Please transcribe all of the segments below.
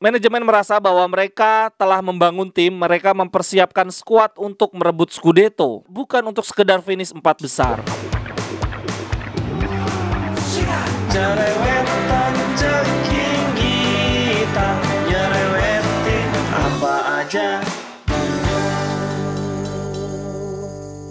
Manajemen merasa bahwa mereka telah membangun tim, mereka mempersiapkan skuad untuk merebut Scudetto, bukan untuk sekedar finish 4 besar. Jerewetan ceking kita, nyerewetin apa aja.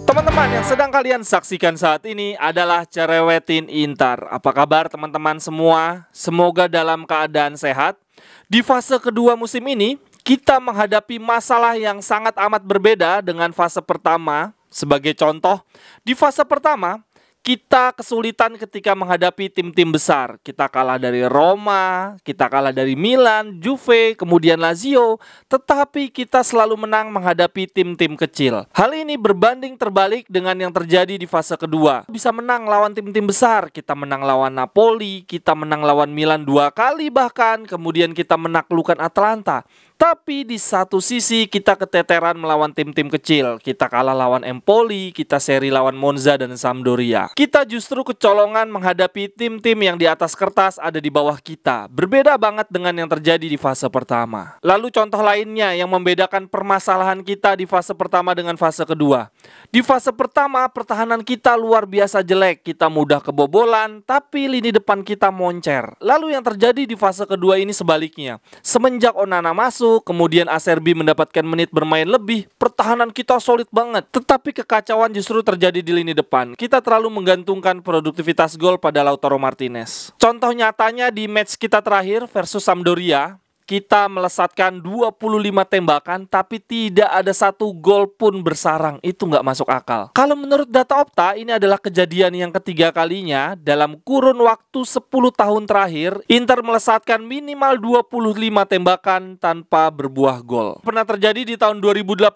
Teman-teman, yang sedang kalian saksikan saat ini adalah Cerewetin Inter. Apa kabar teman-teman semua? Semoga dalam keadaan sehat. Di fase kedua musim ini, kita menghadapi masalah yang sangat amat berbeda dengan fase pertama. Sebagai contoh, di fase pertama, kita kesulitan ketika menghadapi tim-tim besar. Kita kalah dari Roma, kita kalah dari Milan, Juve, kemudian Lazio. Tetapi kita selalu menang menghadapi tim-tim kecil. Hal ini berbanding terbalik dengan yang terjadi di fase kedua. Bisa menang lawan tim-tim besar. Kita menang lawan Napoli, kita menang lawan Milan 2 kali bahkan. Kemudian kita menaklukkan Atalanta. Tapi di satu sisi kita keteteran melawan tim-tim kecil. Kita kalah lawan Empoli, kita seri lawan Monza dan Sampdoria. Kita justru kecolongan menghadapi tim-tim yang di atas kertas ada di bawah kita. Berbeda banget dengan yang terjadi di fase pertama. Lalu contoh lainnya yang membedakan permasalahan kita di fase pertama dengan fase kedua. Di fase pertama pertahanan kita luar biasa jelek. Kita mudah kebobolan, tapi lini depan kita moncer. Lalu yang terjadi di fase kedua ini sebaliknya. Semenjak Onana masuk, kemudian Acerbi mendapatkan menit bermain lebih, pertahanan kita solid banget. Tetapi kekacauan justru terjadi di lini depan. Kita terlalu menggantungkan produktivitas gol pada Lautaro Martinez. Contoh nyatanya di match kita terakhir versus Sampdoria, kita melesatkan 25 tembakan tapi tidak ada satu gol pun bersarang. Itu nggak masuk akal. Kalau menurut data Opta, ini adalah kejadian yang ketiga kalinya dalam kurun waktu 10 tahun terakhir Inter melesatkan minimal 25 tembakan tanpa berbuah gol. Pernah terjadi di tahun 2018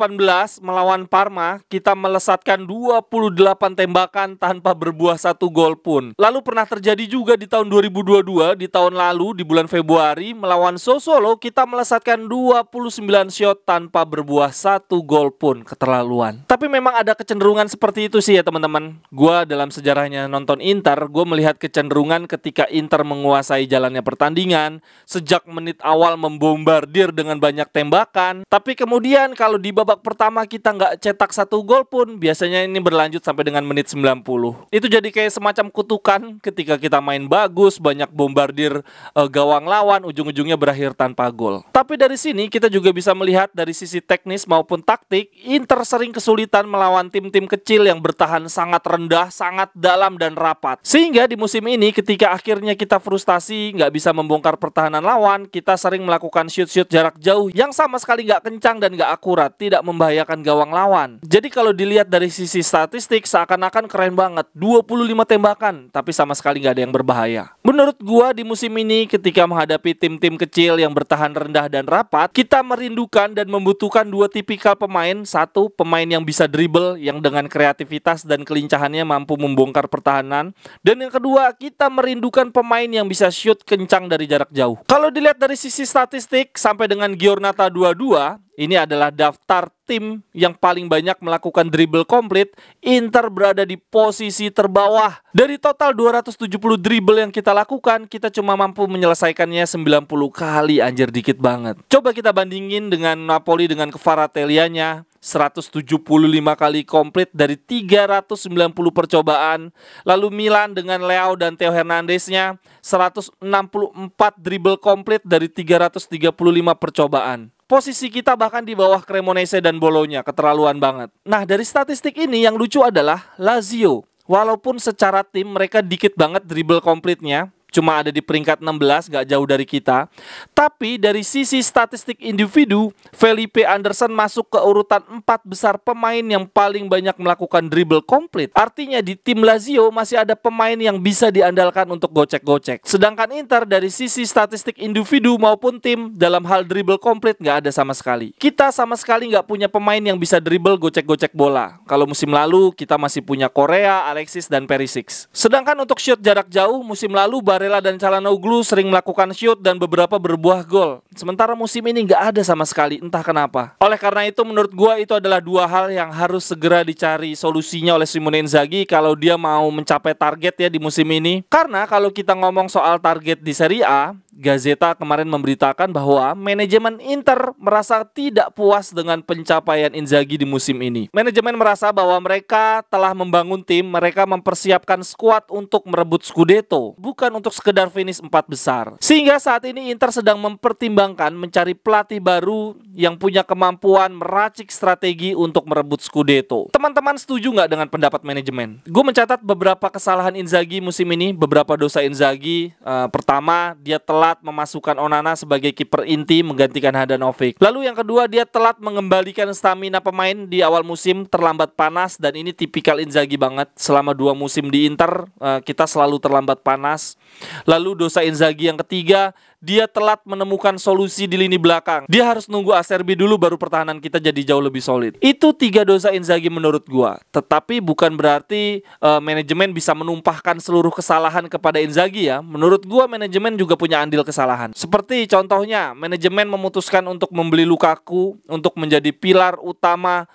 melawan Parma, kita melesatkan 28 tembakan tanpa berbuah satu gol pun. Lalu pernah terjadi juga di tahun 2022, di tahun lalu di bulan Februari melawan Sassuolo, kita melesatkan 29 shot tanpa berbuah satu gol pun. Keterlaluan. Tapi memang ada kecenderungan seperti itu sih ya teman-teman. Gua dalam sejarahnya nonton Inter, gue melihat kecenderungan ketika Inter menguasai jalannya pertandingan, sejak menit awal membombardir dengan banyak tembakan. Tapi kemudian kalau di babak pertama kita nggak cetak satu gol pun, biasanya ini berlanjut sampai dengan menit 90. Itu jadi kayak semacam kutukan ketika kita main bagus, banyak bombardir gawang lawan, ujung-ujungnya berakhir tanpa gol. Tapi dari sini kita juga bisa melihat dari sisi teknis maupun taktik, Inter sering kesulitan melawan tim-tim kecil yang bertahan sangat rendah, sangat dalam dan rapat. Sehingga di musim ini ketika akhirnya kita frustasi, nggak bisa membongkar pertahanan lawan, kita sering melakukan shoot-shoot jarak jauh yang sama sekali nggak kencang dan nggak akurat, tidak membahayakan gawang lawan. Jadi kalau dilihat dari sisi statistik, seakan-akan keren banget, 25 tembakan, tapi sama sekali nggak ada yang berbahaya. Menurut gua di musim ini ketika menghadapi tim-tim kecil yang bertahan rendah dan rapat, kita merindukan dan membutuhkan dua tipikal pemain. Satu, pemain yang bisa dribble, yang dengan kreativitas dan kelincahannya mampu membongkar pertahanan. Dan yang kedua, kita merindukan pemain yang bisa shoot kencang dari jarak jauh. Kalau dilihat dari sisi statistik, sampai dengan Giornata 22, ini adalah daftar tim yang paling banyak melakukan dribble komplit. Inter berada di posisi terbawah. Dari total 270 dribble yang kita lakukan, kita cuma mampu menyelesaikannya 90 kali. Anjir, dikit banget. Coba kita bandingin dengan Napoli dengan Kvaratskhelia-nya, 175 kali komplit dari 390 percobaan. Lalu Milan dengan Leao dan Theo Hernandez-nya, 164 dribble komplit dari 335 percobaan. Posisi kita bahkan di bawah Cremonese dan Bologna, keterlaluan banget. Nah, dari statistik ini yang lucu adalah Lazio. Walaupun secara tim mereka dikit banget dribble komplitnya, cuma ada di peringkat 16, gak jauh dari kita. Tapi dari sisi statistik individu, Felipe Anderson masuk ke urutan 4 besar pemain yang paling banyak melakukan dribble komplit. Artinya di tim Lazio masih ada pemain yang bisa diandalkan untuk gocek-gocek. Sedangkan Inter dari sisi statistik individu maupun tim dalam hal dribble komplit gak ada sama sekali. Kita sama sekali gak punya pemain yang bisa dribble gocek-gocek bola. Kalau musim lalu kita masih punya Korea, Alexis, dan Perisic. Sedangkan untuk shoot jarak jauh, musim lalu Barella dan Çalhanoğlu sering melakukan shoot dan beberapa berbuah gol. Sementara musim ini nggak ada sama sekali, entah kenapa. Oleh karena itu menurut gua itu adalah dua hal yang harus segera dicari solusinya oleh Simone Inzaghi kalau dia mau mencapai target ya di musim ini. Karena kalau kita ngomong soal target di Serie A, Gazeta kemarin memberitakan bahwa manajemen Inter merasa tidak puas dengan pencapaian Inzaghi di musim ini. Manajemen merasa bahwa mereka telah membangun tim, mereka mempersiapkan skuad untuk merebut Scudetto, bukan untuk sekedar finish 4 besar. Sehingga saat ini Inter sedang mempertimbangkan mencari pelatih baru yang punya kemampuan meracik strategi untuk merebut Scudetto. Teman-teman setuju nggak dengan pendapat manajemen? Gue mencatat beberapa kesalahan Inzaghi musim ini, beberapa dosa Inzaghi. Pertama, dia telat memasukkan Onana sebagai kiper inti menggantikan Handanovic. Lalu yang kedua, dia telat mengembalikan stamina pemain di awal musim, terlambat panas, dan ini tipikal Inzaghi banget. Selama 2 musim di Inter, kita selalu terlambat panas. Lalu dosa Inzaghi yang ketiga, dia telat menemukan solusi di lini belakang. Dia harus nunggu Acerbi dulu baru pertahanan kita jadi jauh lebih solid. Itu 3 dosa Inzaghi menurut gua. Tetapi bukan berarti manajemen bisa menumpahkan seluruh kesalahan kepada Inzaghi ya. Menurut gua manajemen juga punya andil kesalahan. Seperti contohnya, manajemen memutuskan untuk membeli Lukaku untuk menjadi pilar utama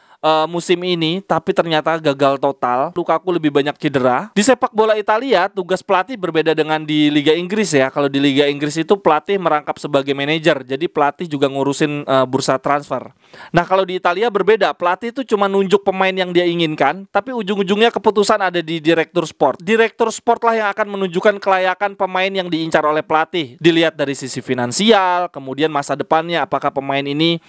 musim ini, tapi ternyata gagal total. Lukaku lebih banyak cedera. Di sepak bola Italia, tugas pelatih berbeda dengan di Liga Inggris ya. Kalau di Liga Inggris itu pelatih merangkap sebagai manajer, jadi pelatih juga ngurusin bursa transfer. Nah, kalau di Italia berbeda, pelatih itu cuma nunjuk pemain yang dia inginkan, tapi ujung-ujungnya keputusan ada di direktur sport. Direktur sport lah yang akan menunjukkan kelayakan pemain yang diincar oleh pelatih. Dilihat dari sisi finansial, kemudian masa depannya, apakah pemain ini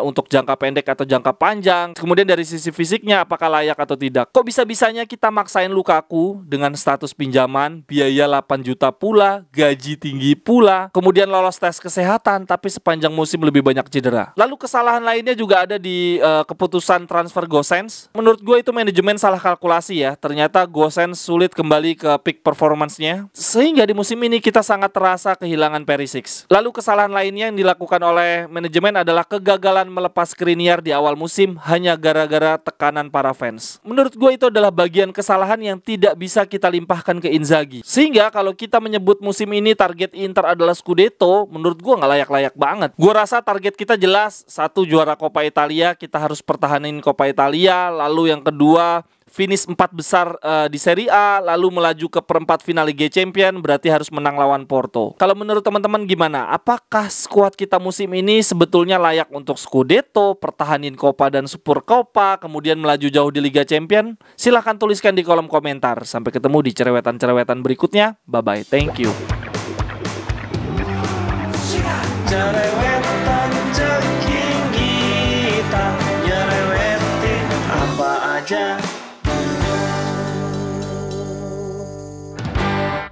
untuk jangka pendek atau jangka panjang. Kemudian dari sisi fisiknya apakah layak atau tidak. Kok bisa-bisanya kita maksain Lukaku dengan status pinjaman, biaya 8 juta pula, gaji tinggi pula, kemudian lolos tes kesehatan tapi sepanjang musim lebih banyak cedera. Lalu kesalahan lainnya juga ada di keputusan transfer Gosens. Menurut gue itu manajemen salah kalkulasi ya. Ternyata Gosens sulit kembali ke peak performance-nya, sehingga di musim ini kita sangat terasa kehilangan Perisic. Lalu kesalahan lainnya yang dilakukan oleh manajemen adalah kegagalan melepas Skriniar di awal musim hanya gara-gara tekanan para fans. Menurut gue itu adalah bagian kesalahan yang tidak bisa kita limpahkan ke Inzaghi. Sehingga kalau kita menyebut musim ini target Inter adalah Scudetto, menurut gue nggak layak-layak banget. Gue rasa target kita jelas, 1 juara Coppa Italia, kita harus pertahanin Coppa Italia. Lalu yang kedua, finish 4 besar di Serie A, lalu melaju ke perempat final Liga Champions, berarti harus menang lawan Porto. Kalau menurut teman-teman gimana? Apakah skuad kita musim ini sebetulnya layak untuk Scudetto, pertahanin Coppa dan Super Coppa, kemudian melaju jauh di Liga Champions? Silahkan tuliskan di kolom komentar. Sampai ketemu di cerewetan-cerewetan berikutnya. Bye-bye, thank you.